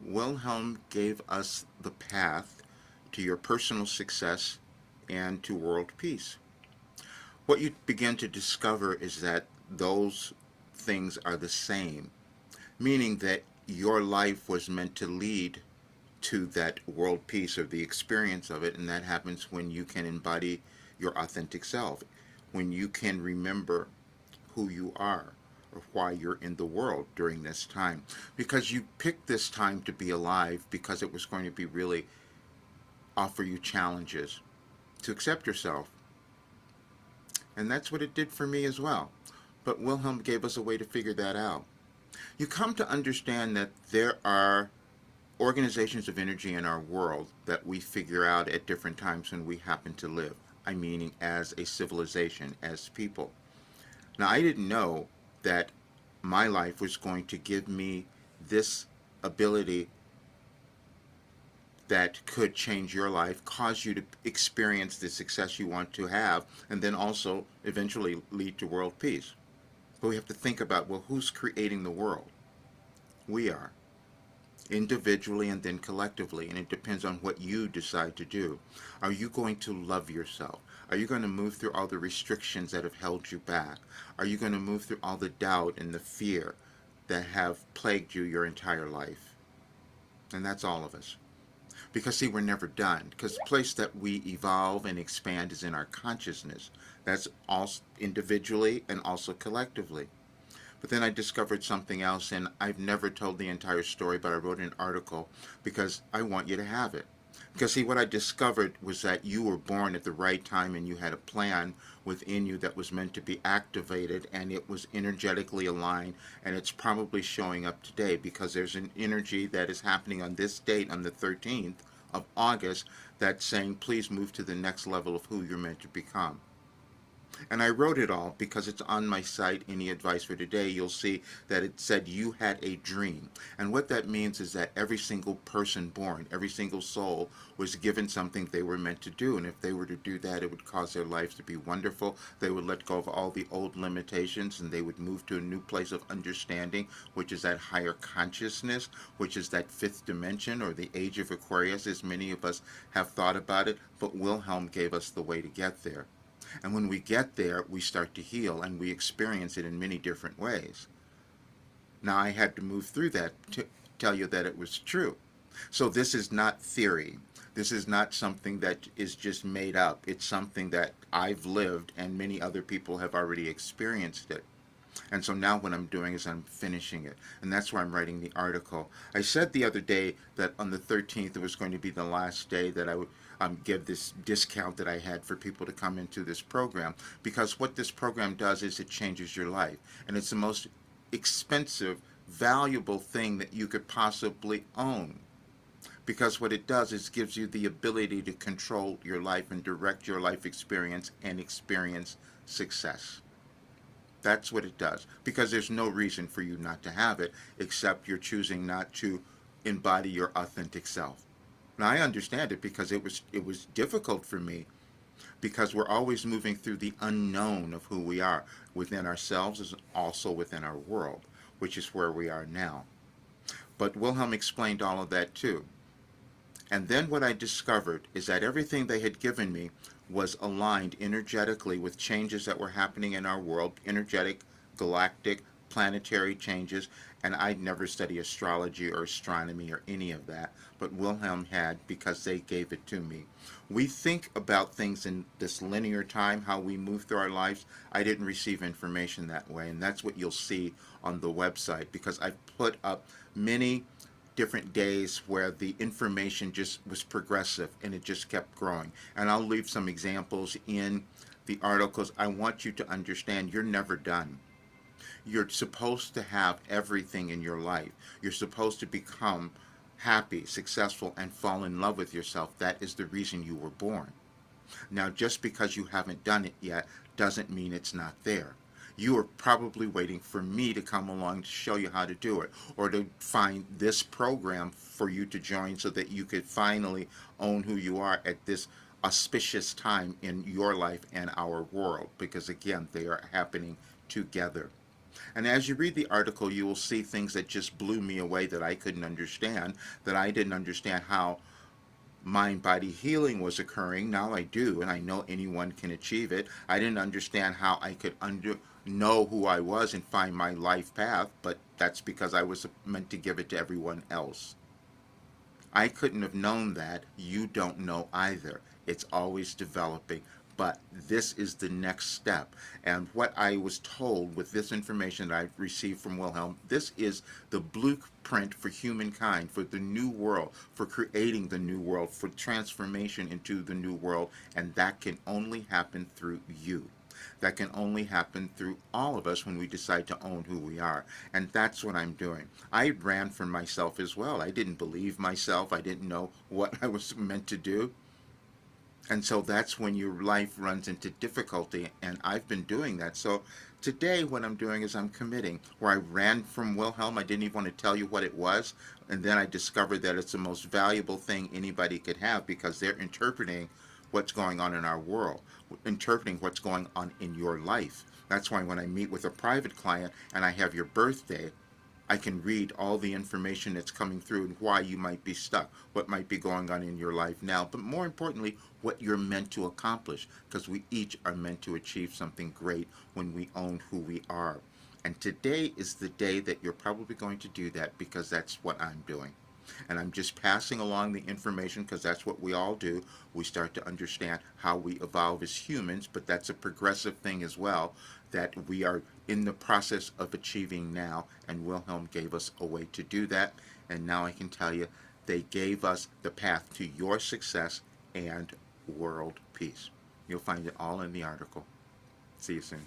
Wilhelm gave us the path to your personal success and to world peace. What you begin to discover is that those things are the same, meaning that your life was meant to lead to that world peace or the experience of it, and that happens when you can embody your authentic self, when you can remember who you are or why you're in the world during this time. Because you picked this time to be alive because it was going to be really offer you challenges to accept yourself. And that's what it did for me as well. But Wilhelm gave us a way to figure that out. You come to understand that there are organizations of energy in our world that we figure out at different times when we happen to live. I mean, as a civilization, as people. Now, I didn't know that my life was going to give me this ability that could change your life, cause you to experience the success you want to have, and then also eventually lead to world peace. But we have to think about, well, who's creating the world? We are, individually and then collectively, and it depends on what you decide to do. Are you going to love yourself? Are you going to move through all the restrictions that have held you back? Are you going to move through all the doubt and the fear that have plagued you your entire life? And that's all of us. Because, see, we're never done. Because the place that we evolve and expand is in our consciousness. That's also individually and also collectively. But then I discovered something else, and I've never told the entire story, but I wrote an article because I want you to have it. Because, see, what I discovered was that you were born at the right time and you had a plan within you that was meant to be activated, and it was energetically aligned, and it's probably showing up today because there's an energy that is happening on this date, on the 13th of August, that's saying, please move to the next level of who you're meant to become. And I wrote it all because it's on my site, Any Advice for Today. You'll see that it said you had a dream. And what that means is that every single person born, every single soul was given something they were meant to do. And if they were to do that, it would cause their lives to be wonderful. They would let go of all the old limitations and they would move to a new place of understanding, which is that higher consciousness, which is that fifth dimension or the age of Aquarius, as many of us have thought about it. But Wilhelm gave us the way to get there. And when we get there, we start to heal, and we experience it in many different ways. Now, I had to move through that to tell you that it was true. So this is not theory. This is not something that is just made up. It's something that I've lived, and many other people have already experienced it. And so now what I'm doing is I'm finishing it. And that's why I'm writing the article. I said the other day that on the 13th it was going to be the last day that I would give this discount that I had for people to come into this program. Because what this program does is it changes your life. And it's the most expensive, valuable thing that you could possibly own. Because what it does is gives you the ability to control your life and direct your life experience and experience success. That's what it does. Because there's no reason for you not to have it, except you're choosing not to embody your authentic self. Now I understand it because it was difficult for me because we're always moving through the unknown of who we are within ourselves and also within our world, which is where we are now. But Wilhelm explained all of that too. And then what I discovered is that everything they had given me was aligned energetically with changes that were happening in our world, energetic, galactic, planetary changes, and I'd never studied astrology or astronomy or any of that, but Wilhelm had because they gave it to me. We think about things in this linear time, how we move through our lives. I didn't receive information that way, and that's what you'll see on the website because I've put up many different days where the information just was progressive and it just kept growing. And I'll leave some examples in the articles. I want you to understand you're never done. You're supposed to have everything in your life. You're supposed to become happy, successful, and fall in love with yourself. That is the reason you were born. Now, just because you haven't done it yet doesn't mean it's not there. You are probably waiting for me to come along to show you how to do it or to find this program for you to join so that you could finally own who you are at this auspicious time in your life and our world because, again, they are happening together. And as you read the article, you will see things that just blew me away that I couldn't understand, that I didn't understand how mind body healing was occurring. Now I do, and I know anyone can achieve it. I didn't understand how I could know who I was and find my life path, but that's because I was meant to give it to everyone else. I couldn't have known that. You don't know either. It's always developing. But this is the next step. And what I was told with this information that I received from Wilhelm, this is the blueprint for humankind, for the new world, for creating the new world, for transformation into the new world. And that can only happen through you. That can only happen through all of us when we decide to own who we are. And that's what I'm doing. I ran from myself as well. I didn't believe myself. I didn't know what I was meant to do. And so that's when your life runs into difficulty. And I've been doing that. So today what I'm doing is I'm committing. Where I ran from Wilhelm, I didn't even want to tell you what it was. And then I discovered that it's the most valuable thing anybody could have, because they're interpreting what's going on in our world, interpreting what's going on in your life. That's why when I meet with a private client and I have your birthday, I can read all the information that's coming through and why you might be stuck, what might be going on in your life now, but more importantly, what you're meant to accomplish, because we each are meant to achieve something great when we own who we are. And today is the day that you're probably going to do that, because that's what I'm doing. And I'm just passing along the information because that's what we all do. We start to understand how we evolve as humans, but that's a progressive thing as well that we are in the process of achieving now. And Wilhelm gave us a way to do that. And now I can tell you, they gave us the path to your success and world peace. You'll find it all in the article. See you soon.